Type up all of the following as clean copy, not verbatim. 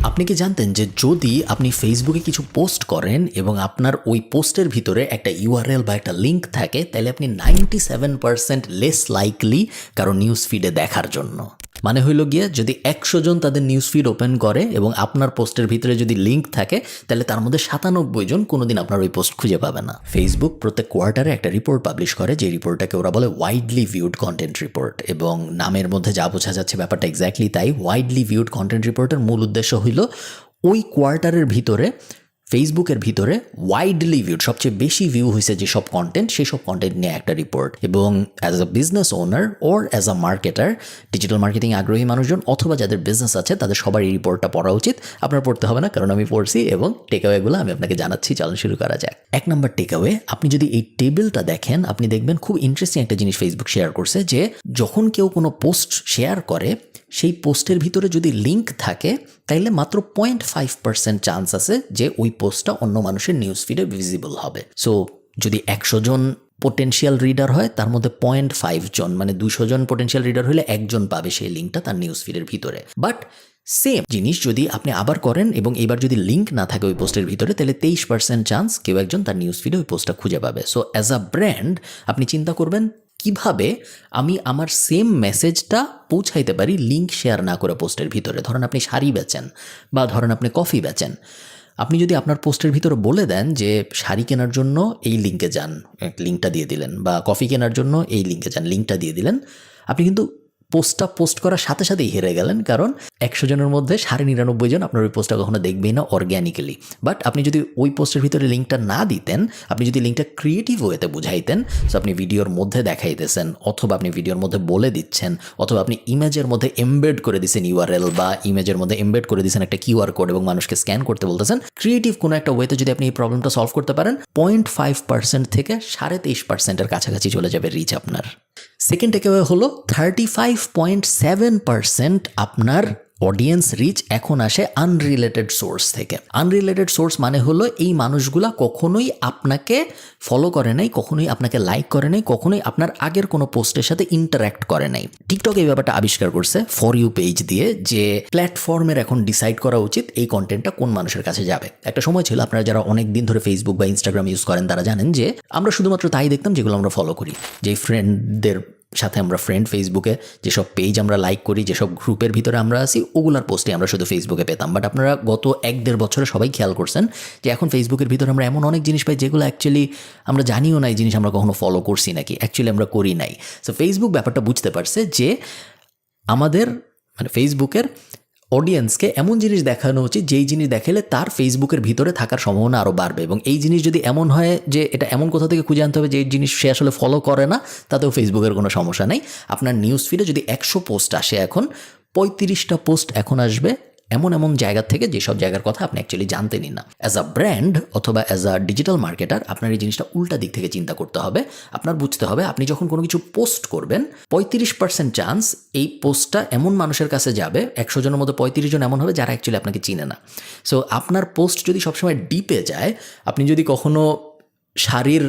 আপনি কি জানতেন যে যদি আপনি ফেসবুকে কিছু পোস্ট করেন এবং আপনার ওই পোস্টের ভিতরে একটা ইউআরএল বা একটা লিঙ্ক থাকে, তাহলে আপনি 97% লেস লাইকলি কারো নিউজ ফিডে দেখার জন্য। মানে হইল গিয়ে, যদি 100 জন তাদের নিউজ ফিড ওপেন করে এবং আপনার পোস্টের ভিতরে যদি লিঙ্ক থাকে, তাহলে তার মধ্যে 97 জন কোনোদিন আপনার ওই পোস্ট খুঁজে পাবে না। ফেসবুক প্রত্যেক কোয়ার্টারে একটা রিপোর্ট পাবলিশ করে, যে রিপোর্টটাকে ওরা বলে ওয়াইডলি ভিউড কন্টেন্ট রিপোর্ট, এবং নামের মধ্যে যা বোঝা যাচ্ছে ব্যাপারটা এক্স্যাক্টলি তাই। ওয়াইডলি ভিউড কন্টেন্ট রিপোর্টের মূল উদ্দেশ্য হইল ওই কোয়ার্টারের ভিতরে ফেসবুকের ভিতরে ওয়াইডলি ভিউড, সবচেয়ে বেশি ভিউ হয়েছে যেসব কন্টেন্ট, সেই সব কন্টেন্ট নিয়ে একটা রিপোর্ট। এবং as a business owner or as a marketer, digital marketing আগ্রহী মানুষজন অথবা যাদের বিজনেস আছে, তাদের সবার এই রিপোর্টটা পড়া উচিত। আপনার পড়তে হবে না, কারণ আমি পড়ছি এবং টেকঅ্যাওয়েগুলো আমি আপনাকে জানাচ্ছি। চলুন শুরু করা যাক। 1 নম্বর টেকঅ্যাওয়ে, আপনি যদি এই টেবিলটা দেখেন, আপনি দেখবেন খুব ইন্টারেস্টিং একটা জিনিস ফেসবুক শেয়ার করছে, যে যখন কেউ কোনো পোস্ট শেয়ার করে, সেই পোস্টের ভিতরে যদি লিঙ্ক থাকে, তাইলে মাত্র 0.5% চান্স আছে যে ওই পোস্টটা অন্য মানুষের নিউজ ফিডে ভিজিবল হবে। সো যদি 100 জন পোটেনশিয়াল রিডার হয়, তার মধ্যে 0.5 জন, মানে 200 জন পোটেনশিয়াল রিডার হলে একজন পাবে সেই লিঙ্কটা তার নিউজ ফিডের ভিতরে। বাট সেম জিনিস যদি আপনি আবার করেন এবং এবার যদি লিঙ্ক না থাকে ওই পোস্টের ভিতরে, তাহলে 23% চান্স কেউ একজন তার নিউজ ফিডে ওই পোস্টটা খুঁজে পাবে। সো অ্যাজ আ ব্র্যান্ড আপনি চিন্তা করবেন, কিভাবে আমি আমার সেম মেসেজটা পৌঁছাইতে পারি লিঙ্ক শেয়ার না করে পোস্টের ভিতরে। ধরেন আপনি শাড়ি বেচেন বা ধরেন আপনি কফি বেচেন, আপনি যদি আপনার পোস্টের ভিতরে বলে দেন যে শাড়ি কেনার জন্য এই লিঙ্কে যান, লিঙ্কটা দিয়ে দিলেন, বা কফি কেনার জন্য এই লিঙ্কে যান, লিঙ্কটা দিয়ে দিলেন, আপনি কিন্তু পোস্টটা পোস্ট করার সাথে সাথেই হেরে গেলেন, কারণ 100 জনের মধ্যে 99.5 জন আপনার ওই পোস্টটা কখনো দেখবেই না অর্গ্যানিক্যালি। বাট আপনি যদি ওই পোস্টের ভিতরে লিঙ্কটা না দিতেন, আপনি যদি লিঙ্কটা ক্রিয়েটিভ ওয়েতে বুঝাইতেন, সো আপনি ভিডিওর মধ্যে দেখাইতেছেন, অথবা আপনি ভিডিওর মধ্যে বলে দিচ্ছেন, অথবা আপনি ইমেজের মধ্যে এমবেড করে দিচ্ছেন ইউআরএল, বা ইমেজের মধ্যে এমবেড করে দিচ্ছেন একটা কিউআর কোড এবং মানুষকে স্ক্যান করতে বলতেছেন, ক্রিয়েটিভ কোনো একটা ওয়েতে যদি আপনি এই প্রবলেমটা সলভ করতে পারেন, 0.5% থেকে 23%-এর কাছাকাছি চলে যাবে রিচ আপনার। সেকেন্ড টেকঅ্যাওয়ে হলো 35.7% আপনার অডিয়েন্স রিচ এখন আসে আনরিলেটেড সোর্স থেকে। আনরিলেটেড সোর্স মানে হলো এই মানুষগুলা কখনোই আপনাকে ফলো করে নাই, কখনোই আপনাকে লাইক করে নাই, কখনোই আপনার আগের কোনো পোস্টের সাথে ইন্টারাক্ট করে নাই। টিকটক এই ব্যাপারটা আবিষ্কার করছে ফর ইউ পেজ দিয়ে, যে প্ল্যাটফর্মের এখন ডিসাইড করা উচিত এই কন্টেন্টটা কোন মানুষের কাছে যাবে। একটা সময় ছিল, আপনারা যারা অনেক দিন ধরে ফেসবুক বা ইনস্টাগ্রাম ইউজ করেন তারা জানেন যে আমরা শুধুমাত্র তাই দেখতাম যেগুলো আমরা ফলো করি, যেই ফ্রেন্ডদের সাথে আমরা ফ্রেন্ড ফেসবুকে যেসব পেজ আমরা লাইক করি, যেসব গ্রুপের ভিতরে আমরা আছি, ওগুলার পোস্টে আমরা শুধু ফেসবুকে পেতাম। বাট আপনারা গত 1-1.5 বছরে সবাই খেয়াল করছেন যে এখন ফেসবুকের ভিতরে আমরা এমন অনেক জিনিস পাই যেগুলো অ্যাকচুয়ালি আমরা জানিও না এই জিনিস আমরা কখনো ফলো করছি নাকি, অ্যাকচুয়ালি আমরা করি নাই। সো ফেসবুক ব্যাপারটা বুঝতে পারছে যে আমাদের মানে ফেসবুকের অডিয়েন্সকে এমন জিনিস দেখানো উচিত যেই জিনিস দেখালে তার ফেসবুকের ভিতরে থাকার সম্ভাবনা আরও বাড়বে, এবং এই জিনিস যদি এমন হয় যে এটা এমন কোথা থেকে খুঁজে আনতে হবে যে এই জিনিস সে আসলে ফলো করে না, তাতেও ফেসবুকের কোনো সমস্যা নেই। আপনার নিউজ ফিডে যদি 100 পোস্ট আসে, এখন 35টা পোস্ট এখন আসবে এমন এমন জায়গা থেকে যেসব জায়গার কথা আপনি অ্যাকচুয়ালি জানতেনই না। অ্যাজ আ ব্র্যান্ড অথবা অ্যাজ আ ডিজিটাল মার্কেটার আপনার এই জিনিসটা উল্টা দিক থেকে চিন্তা করতে হবে। আপনার বুঝতে হবে আপনি যখন কোনো কিছু পোস্ট করবেন, 35% চান্স এই পোস্টটা এমন মানুষের কাছে যাবে, 100 জনের মধ্যে 35 জন এমন হবে যারা অ্যাকচুয়ালি আপনাকে চিনে না। সো আপনার পোস্ট যদি সবসময় ডিপে যায়, আপনি যদি কখনো শাড়ির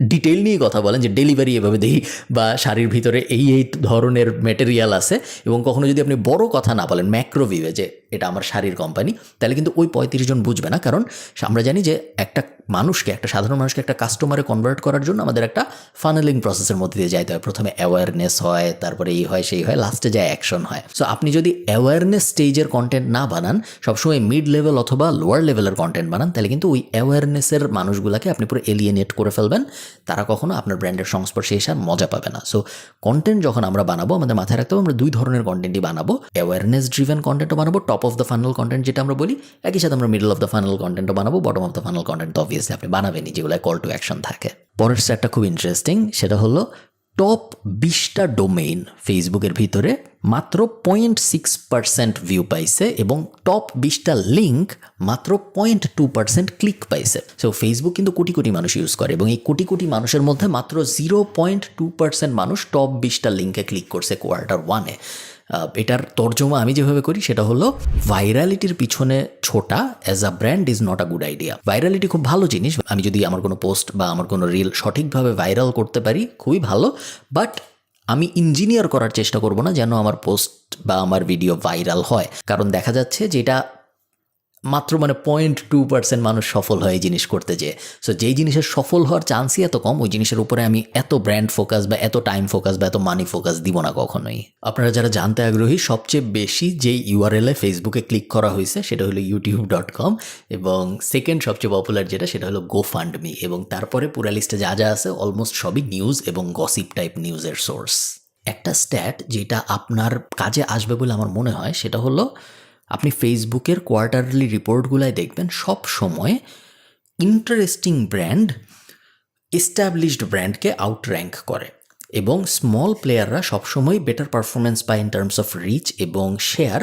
ডিটেইল নিয়ে কথা বলেন যে ডেলিভারি এভাবে দেই, বা শাড়ির ভিতরে এই এই ধরনের ম্যাটেরিয়াল আছে, এবং কখনো যদি আপনি বড় কথা না বলেন ম্যাক্রোভিউয়ে যে এটা আমার শাড়ির কোম্পানি, তাহলে কিন্তু ওই 35 জন বুঝবে না। কারণ আমরা জানি যে একটা মানুষকে, একটা সাধারণ মানুষকে একটা কাস্টমারে কনভার্ট করার জন্য আমাদের একটা ফানেলিং প্রসেসের মধ্যে দিয়ে যাইতে হয়। প্রথমে অ্যাওয়ারনেস হয়, তারপরে এই হয় সেই হয়, লাস্টে যায় অ্যাকশন হয়। সো আপনি যদি অ্যাওয়ারনেস স্টেজের কন্টেন্ট না বানান, সবসময় মিড লেভেল অথবা লোয়ার লেভেলের কন্টেন্ট বানান, তাহলে কিন্তু ওই অ্যাওয়ারনেসের মানুষগুলোকে আপনি পুরো এলিয়েনেট করে ফেলবেন, তারা কখনো আপনার ব্র্যান্ডের সংস্পর্শে এসে আর মজা পাবে না। সো কন্টেন্ট যখন আমরা বানাবো, আমাদের মাথায় রাখতে হবে আমরা 2 ধরনের কন্টেন্টই বানাবো। অ্যাওয়ারনেস ড্রিভেন কন্টেন্টও বানাবো, top of the funnel content যেটা আমরা বলি, একই সাথে আমরা মিডল অফ দ্য ফানেল কন্টেন্টও বানাবো, bottom of the funnel content তো অবভিয়াসলি আপনি বানাবেনই, যেগুলো কল টু অ্যাকশন থাকে। পরের স্যারটা খুব ইন্টারেস্টিং, সেটা হলো টপ 20টা ডোমেইন ফেসবুকের ভিতরে মাত্র 0.6% ভিউ পাইছে, এবং টপ 20টা লিঙ্ক মাত্র 0.2% ক্লিক পাইছে। সো ফেসবুক কিন্তু কোটি কোটি মানুষ ইউজ করে, এবং এই কোটি কোটি মানুষের মধ্যে মাত্র 0.2% মানুষ টপ 20টা লিঙ্কে ক্লিক করছে Q1-এ। এটার তর্জমা আমি যেভাবে করি সেটা হলো, ভাইরালিটির পিছনে ছোটা as a brand is not a good idea. Virality খুব ভালো জিনিস, আমি যদি আমার কোনো পোস্ট বা আমার কোনো রিল সঠিকভাবে ভাইরাল করতে পারি খুবই ভালো, বাট আমি ইঞ্জিনিয়ার করার চেষ্টা করব না যেন আমার পোস্ট বা আমার ভিডিও ভাইরাল হয়। কারণ দেখা যাচ্ছে যে এটা মাত্র মানে 0.2% মানুষ সফল হয় এই জিনিস করতে যেয়ে। সো যেই জিনিসের সফল হওয়ার চান্সই এত কম, ওই জিনিসের উপরে আমি এত ব্র্যান্ড ফোকাস বা এত টাইম ফোকাস বা এত মানি ফোকাস দিব না কখনোই। আপনারা যারা জানতে আগ্রহী, সবচেয়ে বেশি যেই ইউআরএল এ ফেসবুকে ক্লিক করা হয়েছে সেটা হলো youtube.com, এবং সেকেন্ড সবচেয়ে পপুলার যেটা সেটা হলো GoFundMe, এবং তারপরে পুরা লিস্টে যা যা আছে অলমোস্ট সবই নিউজ এবং গসিপ টাইপ নিউজের সোর্স। একটা স্ট্যাট যেটা আপনার কাজে আসবে বলে আমার মনে হয় সেটা হলো, আপনি ফেসবুকের কোয়ার্টারলি রিপোর্টগুলাই দেখবেন সব সময় ইন্টারেস্টিং ব্র্যান্ড এস্টাবলিশড ব্র্যান্ডকে আউটর্যাঙ্ক করে, এবং স্মল প্লেয়াররা সবসময় বেটার পারফরমেন্স পায় ইন টার্মস অফ রিচ এবং share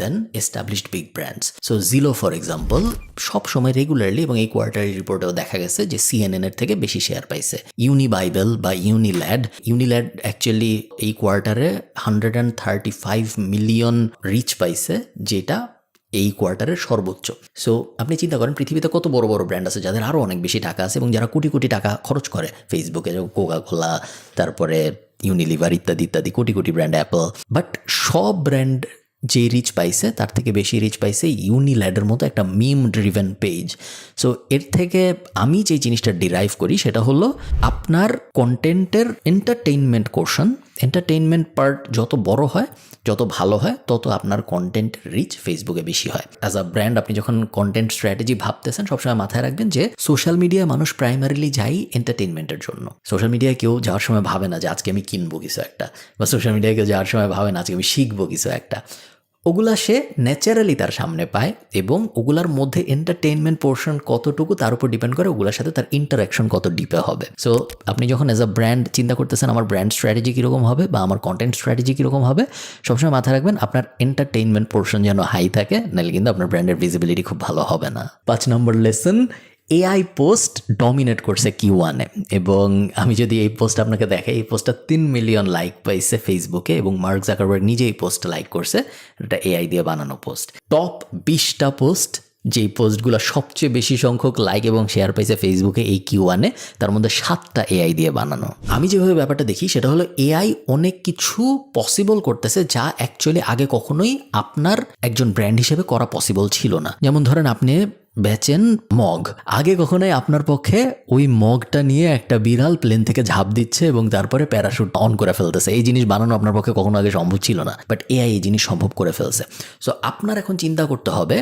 than established big brands. So Zilo for example সবসময় রেগুলারলি, এবং এই কোয়ার্টারলি রিপোর্টেও দেখা গেছে যে CNN এর থেকে বেশি শেয়ার পাইছে। ইউনিবাইবেল বা ইউনিল্যাড অ্যাকচুয়ালি এই কোয়ার্টারে 135 মিলিয়ন রিচ পাইছে, যেটা এই কোয়ার্টারের সর্বোচ্চ। সো আপনি চিন্তা করেন পৃথিবীতে কত বড় বড় ব্র্যান্ড আছে যাদের আরও অনেক বেশি টাকা আছে এবং যারা কোটি কোটি টাকা খরচ করে ফেসবুকে, যেমন কোকা-কোলা, তারপরে ইউনিলিভার ইত্যাদি ইত্যাদি, crore crore brand, Apple. But সব ব্র্যান্ড যে রিচ পাইছে তার থেকে বেশি রিচ পাইছে ইউনিল্যাডের মতো একটা মিম ড্রিভেন পেজ। সো এর থেকে আমি যে জিনিসটা ডিরাইভ করি সেটা হলো, আপনার কন্টেন্টের এন্টারটেইনমেন্ট পার্ট যত বড় হয়, যত ভালো হয়, তত আপনার কন্টেন্ট রিচ ফেসবুকে বেশি হয়। অ্যাজ আ ব্র্যান্ড আপনি যখন কন্টেন্ট স্ট্র্যাটেজি ভাবতেছেন, সবসময় মাথায় রাখবেন যে সোশ্যাল মিডিয়ায় মানুষ প্রাইমারিলি যাই এন্টারটেইনমেন্টের জন্য। সোশ্যাল মিডিয়ায় কেউ যাওয়ার সময় ভাবে না যে আজকে আমি কিনবো কিছু একটা, বা সোশ্যাল মিডিয়ায় কেউ যাওয়ার সময় ভাবে না আজকে আমি শিখবো কিছু একটা। ওগুলা সে ন্যাচারালি তার সামনে পায়, এবং ওগুলার মধ্যে এন্টারটেইনমেন্ট পোর্শন কতটুকু তার উপর ডিপেন্ড করে ওগুলোর সাথে তার ইন্টারাকশন কত ডিপে হবে। সো আপনি যখন অ্যাজ আ ব্র্যান্ড চিন্তা করতেছেন আমার ব্র্যান্ড স্ট্র্যাটেজি কীরকম হবে বা আমার কন্টেন্ট স্ট্র্যাটেজি কীরকম হবে, সবসময় মাথায় রাখবেন আপনার এন্টারটেইনমেন্ট পোর্শন যেন হাই থাকে, নাহলে কিন্তু আপনার ব্র্যান্ডের ভিজিবিলিটি খুব ভালো হবে না। 5 নম্বর লেসন, AI পোস্ট ডমিনেট করছে Q1-এ, এবং আমি যদি এই পোস্ট আপনাকে দেখাই, এই পোস্টটা 3 মিলিয়ন লাইক পাইছে ফেসবুকে, এবং মার্ক জাকারবার্গ নিজেই পোস্ট লাইক করছে, এটা AI দিয়ে বানানো পোস্ট। টপ 20টা পোস্ট, যেই পোস্টগুলো সবচেয়ে বেশি সংখ্যক লাইক এবং শেয়ার পাইছে ফেসবুকে এই Q1-এ, তার মধ্যে 7টা AI দিয়ে বানানো। আমি যেভাবে ব্যাপারটা দেখি সেটা হলো, AI অনেক কিছু পসিবল করতেছে যা অ্যাকচুয়ালি আগে কখনোই আপনার একজন ব্র্যান্ড হিসেবে করা পসিবল ছিল না। যেমন ধরেন আপনি বেচেন মগ, আগে কখনোই আপনার পক্ষে ওই মগটা নিয়ে একটা বিড়াল প্লেন থেকে ঝাঁপ দিচ্ছে এবং তারপরে প্যারাশুট অন করে ফেলতেছে, এই জিনিস বানানো আপনার পক্ষে কখনো আগে সম্ভব ছিল না, বাট AI এই জিনিস সম্ভব করে ফেলছে। সো আপনার এখন চিন্তা করতে হবে,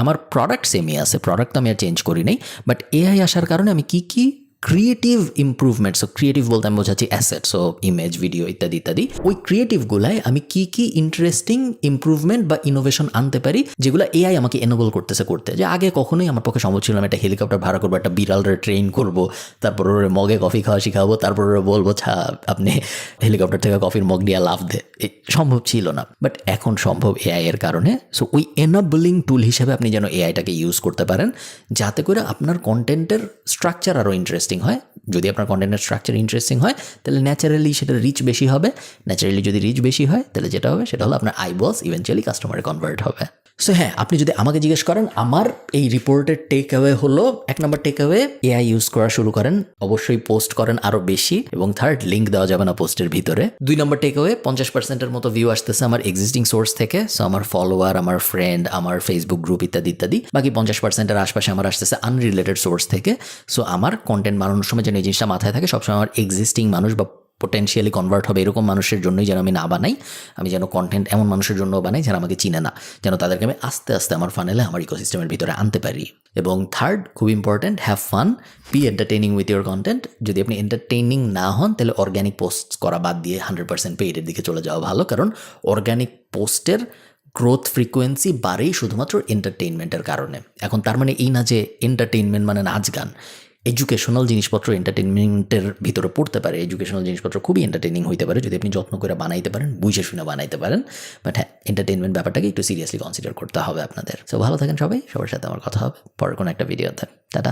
আমার প্রোডাক্ট সেমই আছে, প্রোডাক্ট তো আমি আর চেঞ্জ করি নাই, বাট AI আসার কারণে আমি কি কি ক্রিয়েটিভ ইমপ্রুভমেন্ট, সো ক্রিয়েটিভ বলতে আমি বোঝাচ্ছি অ্যাসেট, সো ইমেজ, ভিডিও ইত্যাদি ইত্যাদি, ওই ক্রিয়েটিভগুলাই আমি কি কি ইন্টারেস্টিং ইমপ্রুভমেন্ট বা ইনোভেশন আনতে পারি যেগুলো AI আমাকে এনেবল করতেছে করতে, যে আগে কখনোই আমার পক্ষে সম্ভব ছিল না। একটা হেলিকপ্টার ভাড়া করবো, একটা বিড়ালরে ট্রেন করবো, তারপর ওর মগে কফি খাওয়া শিখাবো, তারপর ওরা বলবো আপনি হেলিকপ্টার থেকে কফির মগ দিয়ে লাভ দে, সম্ভব ছিল না, বাট এখন সম্ভব AI এর কারণে। সো ওই এনেবলিং টুল হিসেবে আপনি যেন AIটাকে ইউজ করতে পারেন, যাতে করে আপনার কন্টেন্টের স্ট্রাকচার আরও ইন্টারেস্টিং হয়। যদি আপনার কন্টেন্টের স্ট্রাকচার ইন্টারেস্টিং হয় তাহলে ন্যাচারালি সেটা রিচ বেশি হবে, ন্যাচারালি যদি রিচ বেশি হয় তাহলে যেটা হবে সেটা হলো আপনার আইবলস ইভেনচুয়ালি কাস্টমারে কনভার্ট হবে। সো হ্যাঁ, আপনি যদি আমাকে জিজ্ঞেস করেন, আমার এই রিপোর্টের টেক অ্যাওয়ে হলো, 1 নম্বর টেক অ্যাওয়ে, AI ইউজ করা শুরু করেন, অবশ্যই পোস্ট করেন আরও বেশি, এবং থার্ড, লিঙ্ক দেওয়া যাবে না পোস্টের ভিতরে। 2 নম্বর টেক অ্যাওয়ে, 50%-এর মতো ভিউ আসতেছে আমার এক্সিস্টিং সোর্স থেকে, সো আমার ফলোয়ার, আমার ফ্রেন্ড, আমার ফেসবুক গ্রুপ ইত্যাদি ইত্যাদি। বাকি 50%-এর আশপাশে আমার আসতেছে আনরিলেটেড সোর্স থেকে। সো আমার কন্টেন্ট বানানোর সময় যেন এই জিনিসটা মাথায় থাকে, সবসময় আমার এক্সিস্টিং মানুষ বা পোটেনশিয়ালি কনভার্ট হবে এরকম মানুষের জন্যই যেন আমি না বানাই, আমি যেন কন্টেন্ট এমন মানুষের জন্য বানাই যারা আমাকে চিনে না, যেন তাদেরকে আমি আস্তে আস্তে আমার ফানেলে, আমার ইকোসিস্টেমের ভিতরে আনতে পারি। এবং থার্ড, খুব important, have fun, be entertaining with your content. যদি আপনি এন্টারটেইনিং না হন তাহলে অর্গ্যানিক পোস্ট করা বাদ দিয়ে 100% পেইডের দিকে চলে যাওয়া ভালো, কারণ অর্গ্যানিক পোস্টের গ্রোথ ফ্রিকোয়েন্সি বাড়েই শুধুমাত্র এন্টারটেইনমেন্টের কারণে। এখন তার মানে এই না যে এন্টারটেইনমেন্ট মানে নাচ গান, এডুকেশনাল জিনিসপত্র এন্টারটেইনমেন্টের ভিতরে পড়তে পারে, এডুকেশনাল জিনিসপত্র খুবই এন্টারটেইনিং হইতে পারে যদি আপনি যত্ন করে বানাইতে পারেন, বুঝে শুনে বানাইতে পারেন। বাট হ্যাঁ, এন্টারটেইনমেন্ট ব্যাপারটাকে একটু সিরিয়াসলি কনসিডার করতে হবে আপনাদের। সো ভালো থাকেন সবাই, সবার সাথে আমার কথা হবে পরের কোনো একটা ভিডিওতে। টাটা।